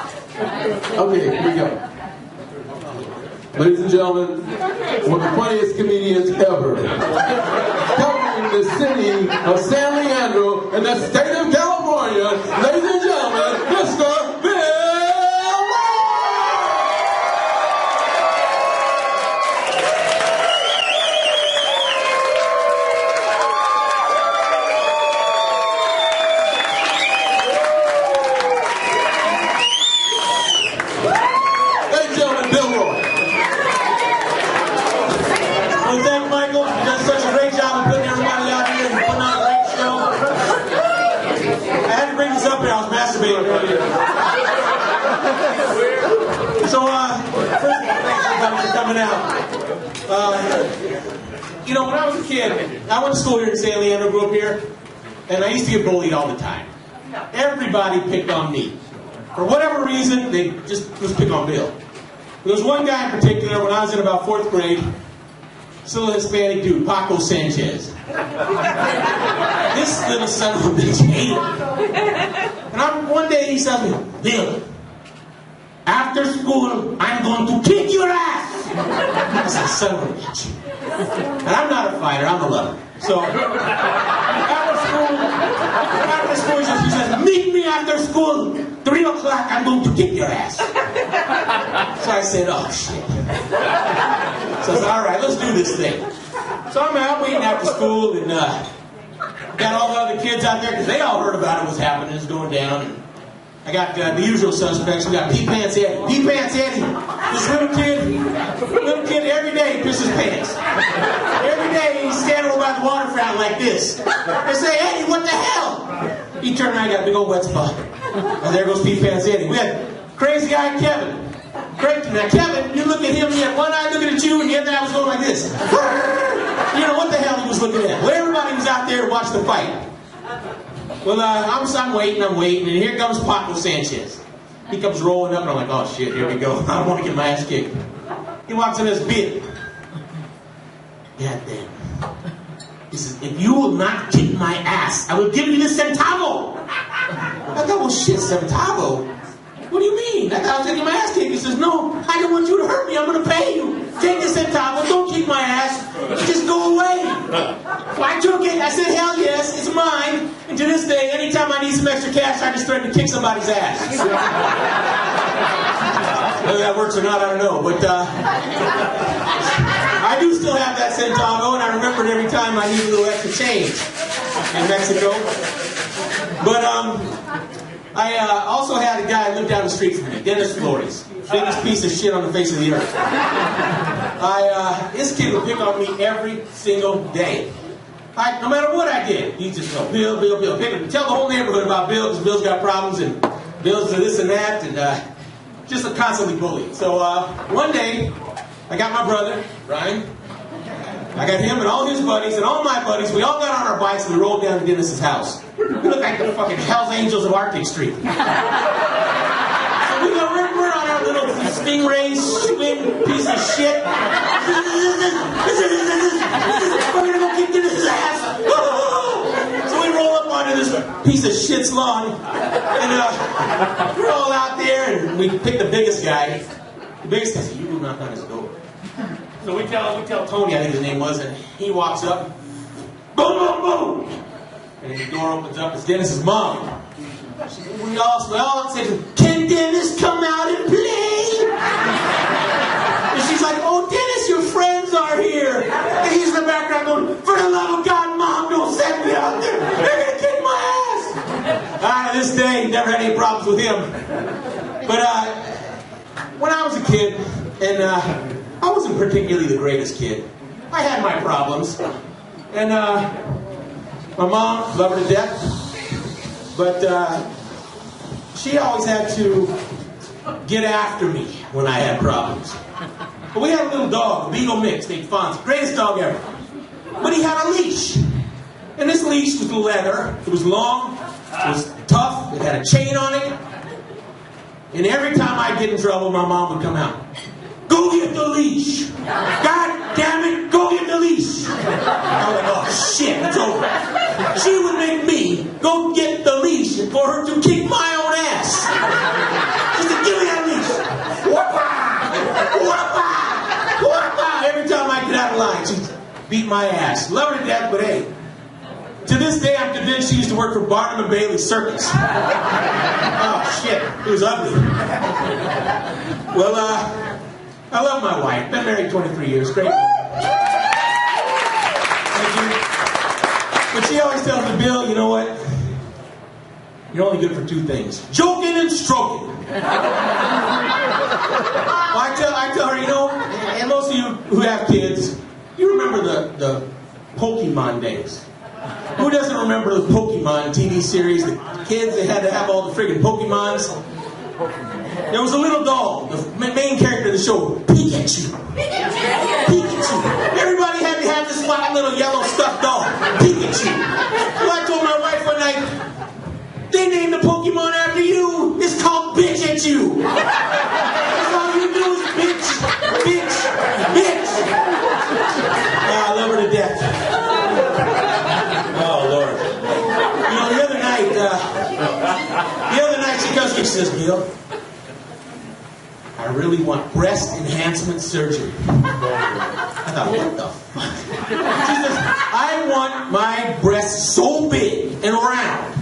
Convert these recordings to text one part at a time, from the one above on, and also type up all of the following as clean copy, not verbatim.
Okay, here we go. Ladies and gentlemen, one of the funniest comedians ever. Covering the city of San Leandro in the state of California, ladies and gentlemen, Mr. BillRoyNo2! So, first, thanks for coming out. You know, when I was a kid, I went to school here in San Leandro, grew up here, and I used to get bullied all the time. Everybody picked on me. For whatever reason, they just pick on Bill. There was one guy in particular, when I was in about 4th grade, still a Hispanic dude, Paco Sanchez. This little son of a bitch hated him. And one day he said to me, Bill, after school, I'm going to kick your ass. I said, son of a bitch. And I'm not a fighter, I'm a lover. So, after school, he says, meet me after school, 3 o'clock, I'm going to kick your ass. So I said, oh, shit. So I said, all right, let's do this thing. So I'm out waiting after school, and got all the other kids out there, because they all heard about it was happening, it was going down. And I got the usual suspects. We got P-Pants Eddie. P-Pants Eddie, this little kid, every day pisses pants. Every day he's standing over by the water fountain like this. I say, Eddie, what the hell? He turned around and got a big old wet spot. And there goes P-Pants Eddie. We had crazy guy Kevin. Now Kevin, you look at him, he had one eye looking at you, and the other eye was going like this. You know what the hell he was looking at? Well, everybody was out there to watch the fight. Well, I'm waiting, and here comes Paco Sanchez. He comes rolling up, and I'm like, oh shit, here we go. I don't want to get my ass kicked. He walks in this bit. God damn. He says, if you will not kick my ass, I will give you this centavo. I thought, well shit, centavo? What do you mean? I thought I was taking my ass kicked. He says, no, I don't want you to hurt me. I'm going to pay you. Take the centavo. Don't kick my ass. Just go away. So I took it. I said, hell yes, it's mine. And to this day, anytime I need some extra cash, I just threaten to kick somebody's ass. Whether that works or not, I don't know. But I do still have that centavo, and I remember it every time I need a little extra change in Mexico. But I also had a guy live down the street from me, Dennis Flores. Biggest piece of shit on the face of the earth. This kid would pick on me every single day. No matter what I did, he'd just go, Bill. Tell the whole neighborhood about Bill, because Bill's got problems, and Bill's this and that, and just a constantly bullied. So one day, I got my brother, Ryan. I got him and all his buddies and all my buddies. We all got on our bikes and we rolled down to Dennis's house. We looked like the fucking Hells Angels of Arctic Street. So we're on our little Stingray swing piece of shit. We're gonna go kick Dennis's ass. So we roll up onto this piece of shit's lawn, and we're all out there, and we pick the biggest guy. The biggest guy said, "You will knock on his door." So we tell Tony, I think his name was, and he walks up, boom, boom, boom, and the door opens up. It's Dennis's mom. We all say, "Can Dennis come out and play?" And she's like, "Oh, Dennis, your friends are here." And he's in the background going, "For the love of God, Mom, don't send me out there. They're gonna kick my ass." To this day, never had any problems with him. But when I was a kid, and I wasn't particularly the greatest kid. I had my problems. And my mom, loved her to death, but she always had to get after me when I had problems. But we had a little dog, a Beagle Mix, named Fonzie, greatest dog ever. But he had a leash. And this leash was leather. It was long, it was tough, it had a chain on it. And every time I'd get in trouble, my mom would come out. "Go get the leash. God damn it, go get the leash." I was like, oh shit, it's over. She would make me go get the leash for her to kick my own ass. Just to beat my ass. Love her to death, but hey, to this day I'm convinced she used to work for Barnum and Bailey Circus. Oh shit, it was ugly. Well, I love my wife. Been married 23 years. Great woman. Thank you. But she always tells me, Bill, you know what? You're only good for two things: joking and stroking. Well, I tell her, you know, and most of you who have kids, you remember the Pokemon days. Who doesn't remember the Pokemon TV series? The kids, they had to have all the friggin' Pokemons. There was a little doll, the main character of the show, Pikachu. Pikachu. Everybody had to have this white little yellow stuffed doll, Pikachu. Well, I told my wife one night, they named the Pokemon after you. It's called Bitch at You. That's all you do is bitch, bitch, bitch. Oh, I love her to death. Oh, Lord. You know, the other night she comes to me and says, Bill, I really want breast enhancement surgery. I thought, what the fuck? She says, I want my breasts so big and round.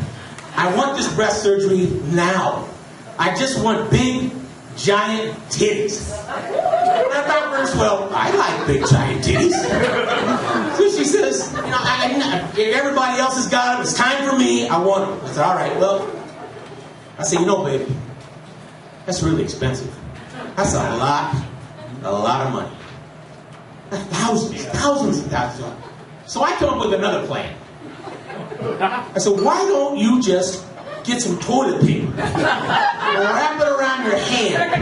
I want this breast surgery now. I just want big, giant titties. And I thought first, well, I like big, giant titties. So she says, you know, everybody else has got them. It's time for me. I want them. I said, all right, well. I said, you know, baby, that's really expensive. That's a lot of money. Thousands and thousands of dollars. So I come up with another plan. I said, why don't you just get some toilet paper and wrap it around your hand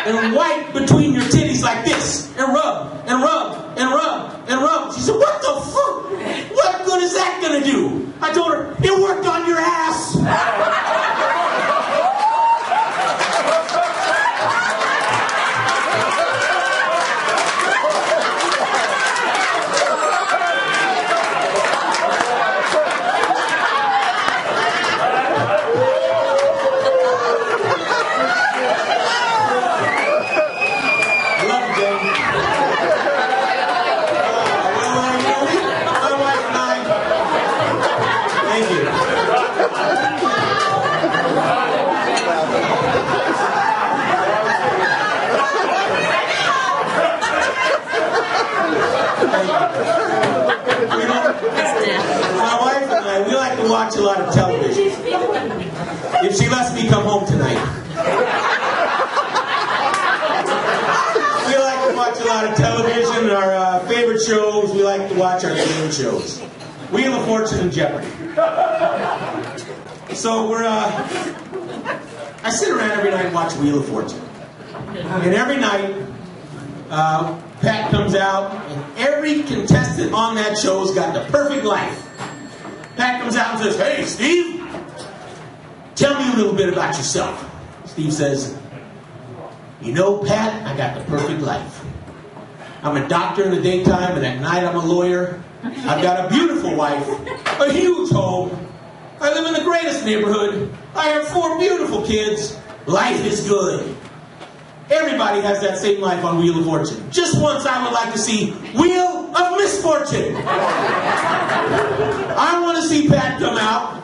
and wipe between your titties like this and rub and rub and rub and rub. She said, what the fuck? What good is that gonna do? I told her, it worked on your ass. Watch a lot of television. If she lets me come home tonight. We like to watch a lot of television. Our favorite shows, we like to watch our game shows. Wheel of Fortune and Jeopardy. So I sit around every night and watch Wheel of Fortune. And every night, Pat comes out, and every contestant on that show's got the perfect life. Pat comes out and says, hey, Steve, tell me a little bit about yourself. Steve says, you know, Pat, I got the perfect life. I'm a doctor in the daytime, and at night I'm a lawyer. I've got a beautiful wife, a huge home. I live in the greatest neighborhood. I have 4 beautiful kids. Life is good. Everybody has that same life on Wheel of Fortune. Just once I would like to see Wheel of Misfortune. I want to see Pat come out.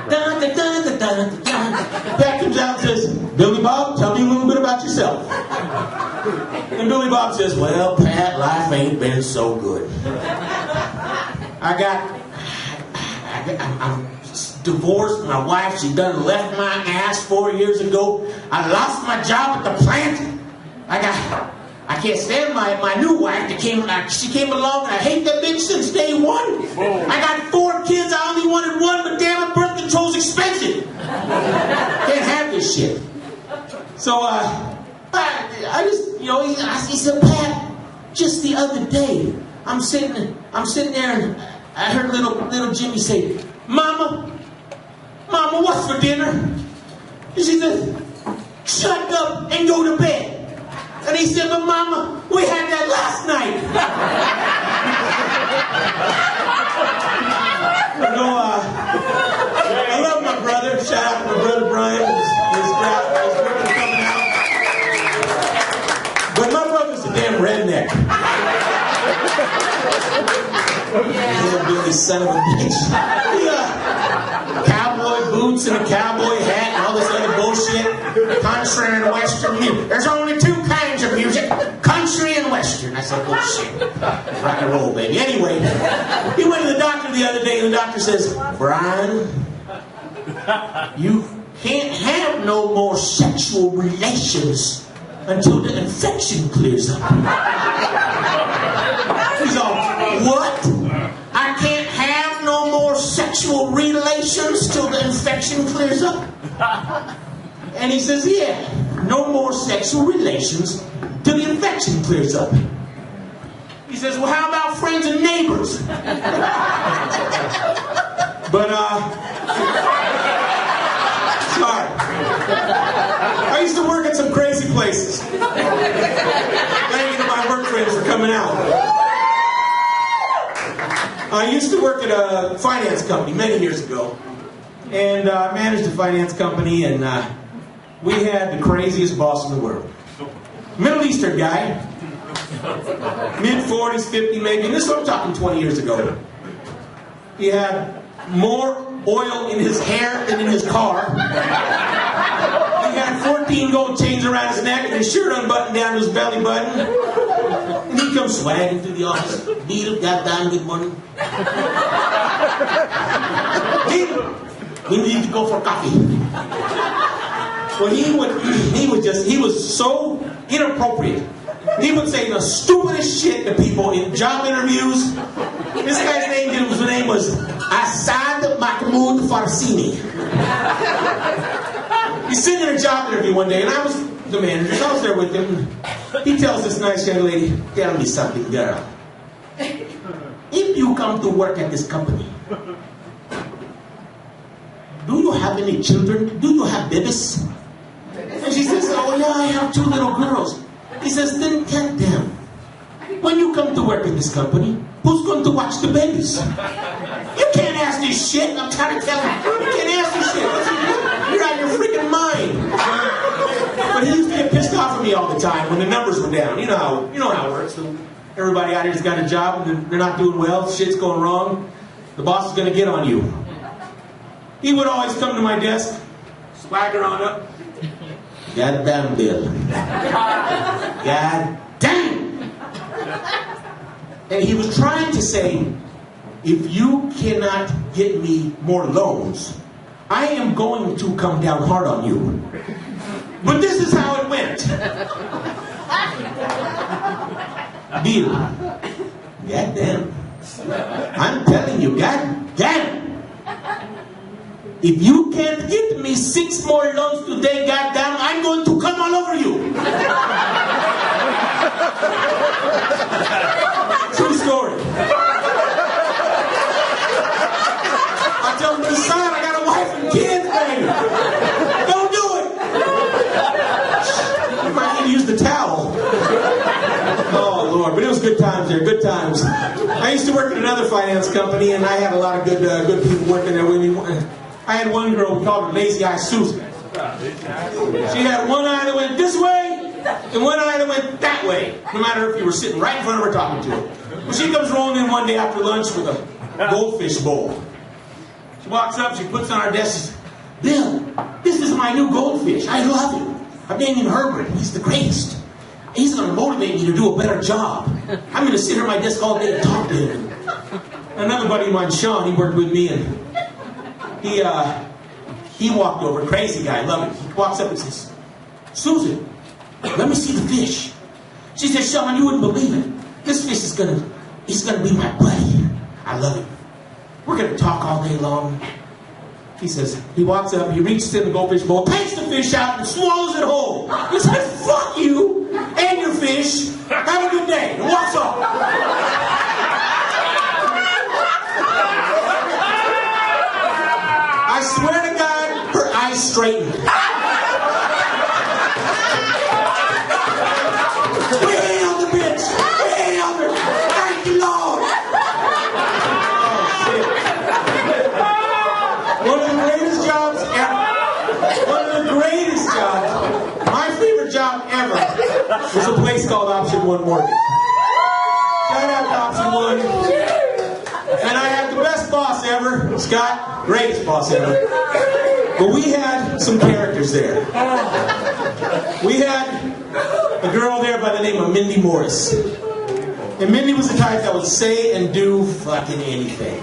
Dun, dun, dun, dun, dun, dun. Pat comes out and says, Billy Bob, tell me a little bit about yourself. And Billy Bob says, well, Pat, life ain't been so good. I'm divorced. My wife, she done left my ass 4 years ago. I lost my job at the plant. I can't stand my new wife that she came along, and I hate that bitch since day one. I got 4 kids, I only wanted one, but damn it, birth control's expensive. Can't have this shit. So, I just, you know, he said, Pat, just the other day, I'm sitting there, and I heard little Jimmy say, Mama, what's for dinner? And she said, shut up and go to bed. And he said, but Mama, we had that last night. You know, I love my brother. Shout out to my brother Brian. His brother's coming out. But my brother's a damn redneck. Yeah, Billy, son of a bitch. Yeah. Cowboy boots and a cowboy hat and all this other bullshit. Country and Western music. There's only two kinds of music. Country and Western. I said, bullshit. Rock and roll, baby. Anyway, he went to the doctor the other day and the doctor says, Brian, you can't have no more sexual relations until the infection clears up. He's all, what? I can't have no more sexual relations till the infection clears up? And he says, yeah, no more sexual relations till the infection clears up. He says, well, how about friends and neighbors? But, sorry. I used to work at some crazy places. Thank you to my work friends for coming out. I used to work at a finance company many years ago. And I managed a finance company, and we had the craziest boss in the world. Middle Eastern guy. Mid-40s, 50 maybe. And this is what I'm talking 20 years ago. He had more oil in his hair than in his car. He had 14 gold chains around his neck and his shirt unbuttoned down to his belly button. And he comes swagging through the office. Bill, goddamn good morning. Bill, we need to go for coffee. Well, he was so inappropriate. He would say the stupidest shit to people in job interviews. This guy's name was Assad Mahmoud Farsini. He's sitting in a job interview one day, and I was the manager, so I was there with him. He tells this nice young lady, tell me something, girl. If you come to work at this company, do you have any children? Do you have babies? And she says, oh yeah, I have 2 little girls. He says, then tell them, when you come to work in this company, who's going to watch the babies? You can't ask this shit. I'm trying to tell you. You can't ask this shit. You're out of your freaking mind. But he used to get pissed off at me all the time when the numbers were down. You know how it works. Everybody out here's got a job and they're not doing well. Shit's going wrong. The boss is going to get on you. He would always come to my desk, swagger on up. God damn, Bill. God damn. And he was trying to say, if you cannot get me more loans, I am going to come down hard on you. But this is how it went. Bill, God damn. I'm telling you, God damn. If you can't give me 6 more loans today, goddamn, I'm going to come all over you. True story. I tell him, son, I got a wife and kids, baby. Don't do it. You might need to use the towel. Oh, Lord. But it was good times there, good times. I used to work at another finance company, and I had a lot of good people working there with me. I had one girl, we called her Lazy Eye Susan. She had one eye that went this way, and one eye that went that way, no matter if you were sitting right in front of her talking to her. Well, she comes rolling in one day after lunch with a goldfish bowl. She walks up, she puts it on our desk, she says, Bill, this is my new goldfish. I love him. I've named him Herbert. He's the greatest. He's going to motivate me to do a better job. I'm going to sit here at my desk all day and talk to him. Another buddy of mine, Sean, he worked with me, and he walked over, crazy guy, love it. He walks up and says, Susan, let me see the fish. She says, Sean, you wouldn't believe it. This fish is gonna be my buddy. I love him. We're gonna talk all day long. He says, he walks up, he reaches in the goldfish bowl, takes the fish out and swallows it whole. He says, fuck you and your fish. Have a good day. And walks off. I swear to God, her eyes straightened. Way on the bitch! Way on the... Thank you, Lord! Oh, shit. One of the greatest jobs ever. One of the greatest jobs. My favorite job ever was a place called Option 1 Mortgage. Shout out to Option 1. ever. Scott, greatest boss ever. But we had some characters there. We had a girl there by the name of Mindy Morris. And Mindy was the type that would say and do fucking anything.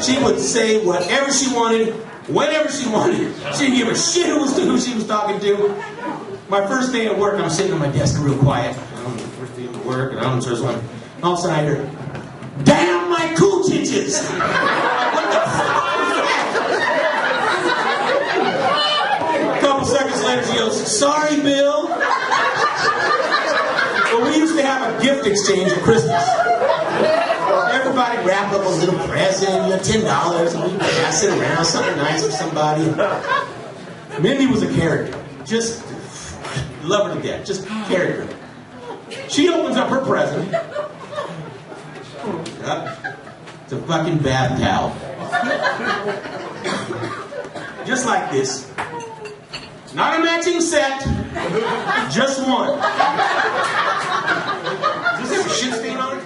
She would say whatever she wanted, whenever she wanted. She didn't give a shit who she was talking to. My first day at work, I'm sitting at my desk real quiet. First day at work, and I'm just like, all of a sudden I hear, "Damn my coochiches!" What the fuck was that? A couple seconds later, she goes, "Sorry, Bill." Well, we used to have a gift exchange at Christmas. Everybody wrapped up a little present, $10, and we pass it around, something nice for somebody. Mindy was a character. Just love her to death. Just character. She opens up her present. It's a fucking bath towel. Just like this. Not a matching set. Just one. Does this have a shit stain on it?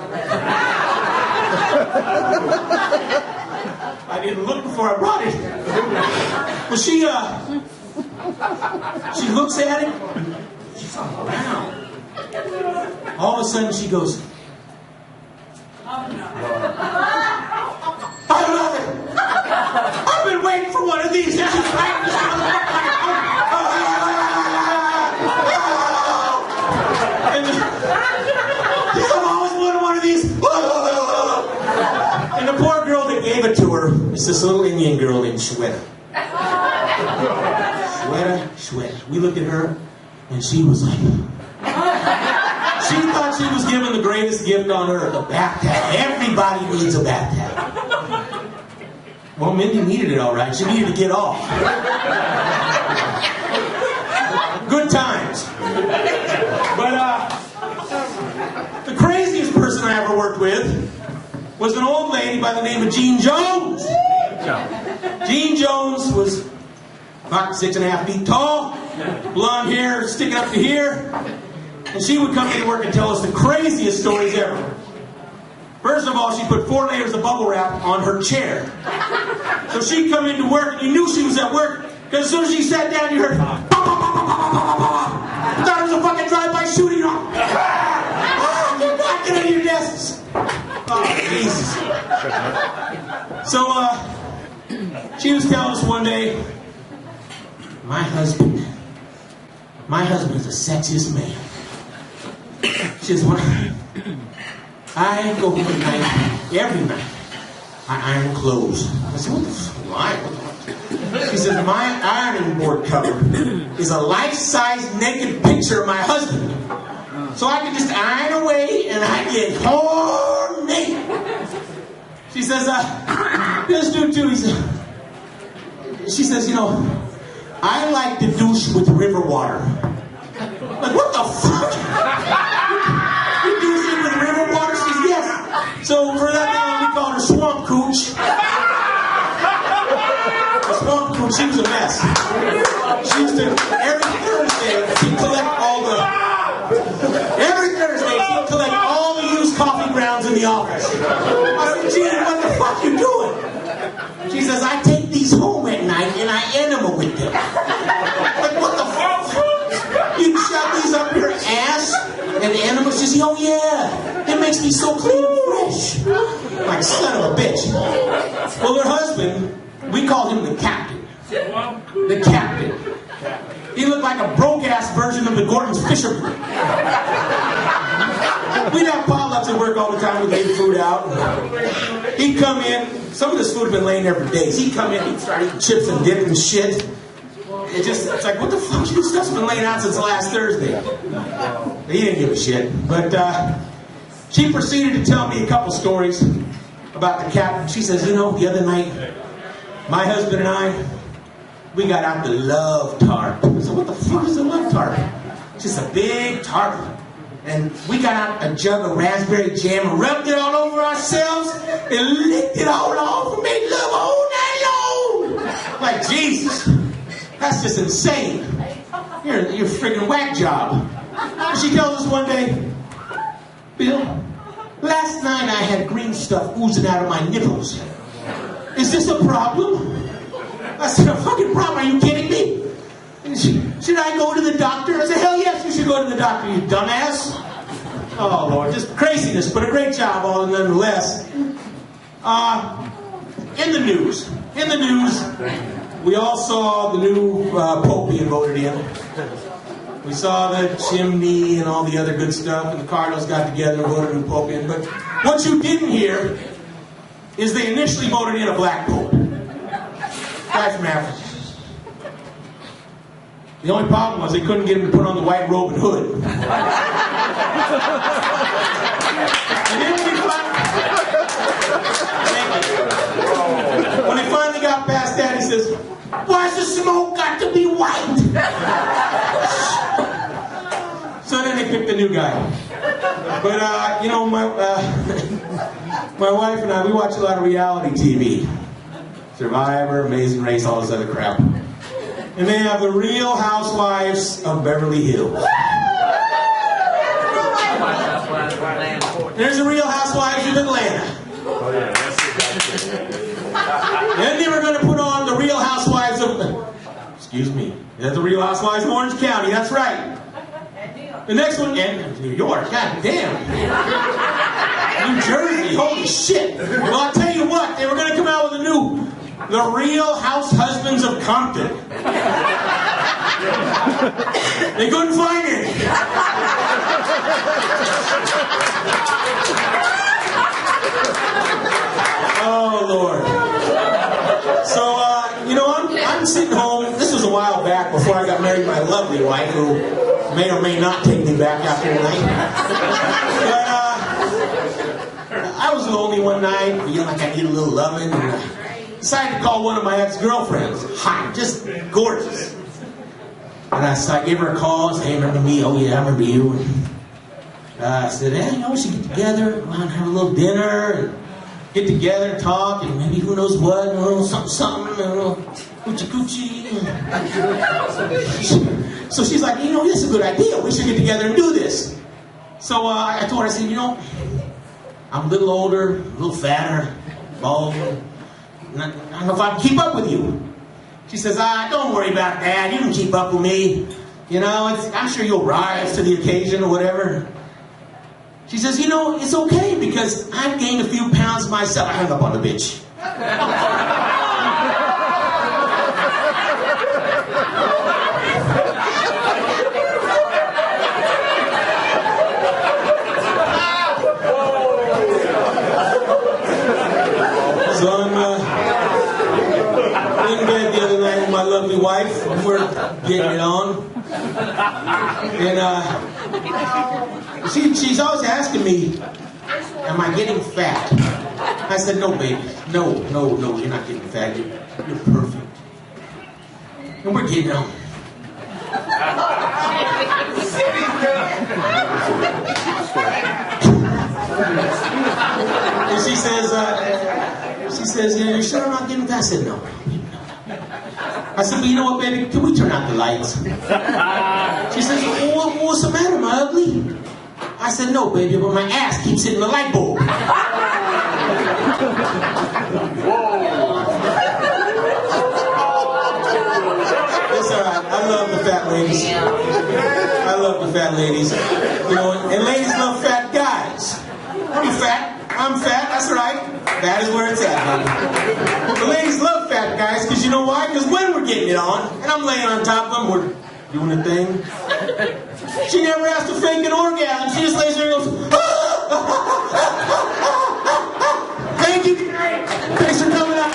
I didn't look before I brought it. But she looks at it. She's like, wow. All of a sudden she goes, "I love it. I've been waiting for one of these." And she's like, I've always wanted one of these. And the poor girl that gave it to her is this little Indian girl named Shweta. Shweta. We looked at her, and she was like, she thought she was given the greatest gift on earth, a bath towel. Everybody needs a bath towel. Well, Mindy needed it all right. She needed to get off. Good times. But the craziest person I ever worked with was an old lady by the name of Jean Jones. Jean Jones was about 6.5 feet tall, blonde hair sticking up to here. And she would come into work and tell us the craziest stories ever. First of all, she put 4 layers of bubble wrap on her chair. So she'd come into work and you knew she was at work because as soon as she sat down, you heard, "Pop, pop, pop, pop, pop, pop, pop." Thought it was a fucking drive-by shooting. Get back into your desks. Oh, Jesus. So, she was telling us one day, my husband is the sexiest man. She says, I go home at night, every night, I iron clothes. I said, what the fuck? Why? She says, my ironing board cover is a life-size naked picture of my husband. So I can just iron away and I get horny. She says, this dude too, she says, I like to douche with river water. Like, what the fuck? You douching with river water? She says, yes. So for that long, we called her Swamp Cooch. The Swamp Cooch, she was a mess. She used to, every Thursday, she'd collect all the used coffee grounds in the office. I said, Gina, what the fuck you doing? She says, I take these home at night and I animal with them. Like, what the fuck? You shove these up your ass and the animal says, oh yeah, it makes me so clean and fresh. Like, son of a bitch. Well, her husband, we called him the captain. The captain. He looked like a broke-ass version of the Gordon's Fisherman. We'd have potlucks at work all the time. We'd lay food out. He'd come in. Some of this food had been laying there for days. He'd come in. He'd start eating chips and dip and shit. It's like, what the fuck? This stuff's been laying out since last Thursday. He didn't give a shit. But she proceeded to tell me a couple stories about the captain. She says, the other night, my husband and I, we got out the love tarp. I said, what the fuck is a love tarp? Just a big tarp. And we got out a jug of raspberry jam and rubbed it all over ourselves and licked it all off and made love all night long. Like, Jesus, that's just insane. You're a freaking whack job. And she tells us one day, Bill, last night I had green stuff oozing out of my nipples. is this a problem? I said, a fucking problem? Are you kidding me? Should I go to the doctor? I said, hell yes, you should go to the doctor, you dumbass. Oh, Lord, just craziness, but a great job all nonetheless. In the news, we all saw the new Pope being voted in. We saw the chimney and all the other good stuff, and the Cardinals got together and voted a new Pope in. But what you didn't hear is they initially voted in a black Pope. Guy from Africa. The only problem was they couldn't get him to put on the white robe and hood. And then when they finally got past that, he says, why's the smoke got to be white? So then they picked a new guy. But, my wife and I, we watch a lot of reality TV. Survivor, Amazing Race, all this other crap. And they have the Real Housewives of Beverly Hills. There's the Real Housewives of Atlanta. Then they were going to put on the Real Housewives of... Excuse me. There's the Real Housewives of Orange County, that's right. The next one, and New York, god damn. New Jersey, holy shit. Well, I'll tell you what, they were going to come out with a new... The Real House Husbands of Compton. They couldn't find any. Oh, Lord. So, I'm sitting home. This was a while back before I got married to my lovely wife, who may or may not take me back after tonight. But, I was lonely one night, feeling like I needed a little loving, and decided to call one of my ex-girlfriends. Hot, just gorgeous. And I gave her a call and said, hey, remember me? Oh, yeah, I remember you. And I said, hey, we should get together, have a little dinner, and get together and talk, and maybe who knows what, a little something, a little coochie-coochie. So she's like, this is a good idea. We should get together and do this. So I told her, I said, I'm a little older, a little fatter, bald. I don't know if I can keep up with you. She says, don't worry about that. You can keep up with me. I'm sure you'll rise to the occasion or whatever. She says, it's okay because I've gained a few pounds myself. I hung up on the bitch. So I'm in bed the other night with my lovely wife. We're getting it on. And she's always asking me, am I getting fat? I said, no, baby. No, you're not getting fat. You're perfect. And we're getting on. And she says, you sure I'm not getting fat? I said, no. I said, but you know what, baby? Can we turn out the lights? She says, well, what's the matter, my ugly? I said, no, baby, but my ass keeps hitting the light bulb. It's all right. I love the fat ladies. I love the fat ladies. And ladies love fat guys. I'm fat. That's right. That is where it's at, honey. The ladies love fat guys because you know why? Because when we're getting it on, and I'm laying on top of them, we're doing a thing. She never has to fake an orgasm. She just lays there and goes, thank you. Thanks for coming out.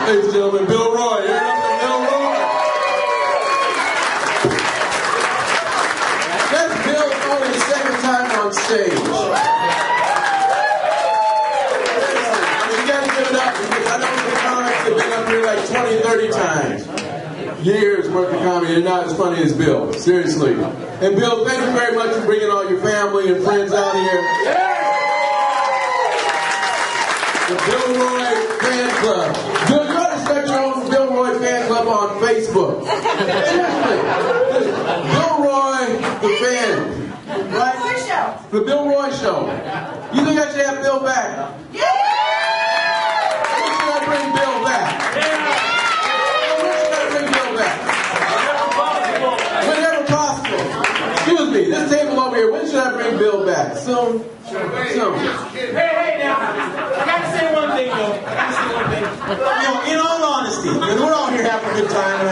Ladies and gentlemen, Bill Roy. You're up to Bill Roy. That's Bill only the second time on stage. You gotta give it up because I know the comics have been up here like 20, 30 times. years worth of comedy, and not as funny as Bill. Seriously. And Bill, thank you very much for bringing all your family and friends out here. The Bill Roy Fan Club. Bill, you ought to start your own Bill Roy Fan Club on Facebook. Seriously. Bill Roy the Fan. Right? The Bill Roy Show. You think I should have Bill back? Yeah! When should I bring Bill back? When should I bring Bill back? Whenever possible. Excuse me, this table over here, when should I bring Bill back? Soon? Soon. Hey, now, I gotta say one thing, though. You know, in all honesty, because we're all here having a good time, and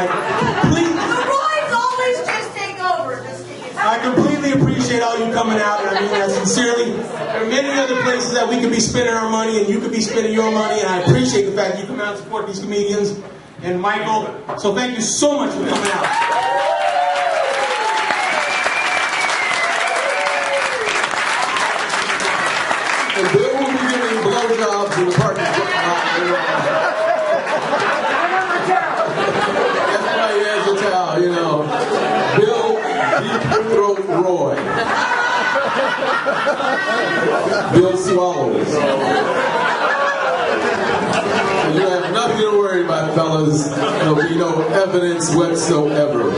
I completely appreciate all you coming out, and I mean that sincerely. There are many other places that we could be spending our money, and you could be spending your money, and I appreciate the fact that you come out and support these comedians and Michael. So thank you so much for coming out. And Bill will be giving blowjobs in the parking lot. That's why he has a towel, you know. Bill Deep Throat Roy. Bill swallows. And you have nothing to worry about, fellas. There'll be no evidence whatsoever.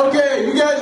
Okay, you guys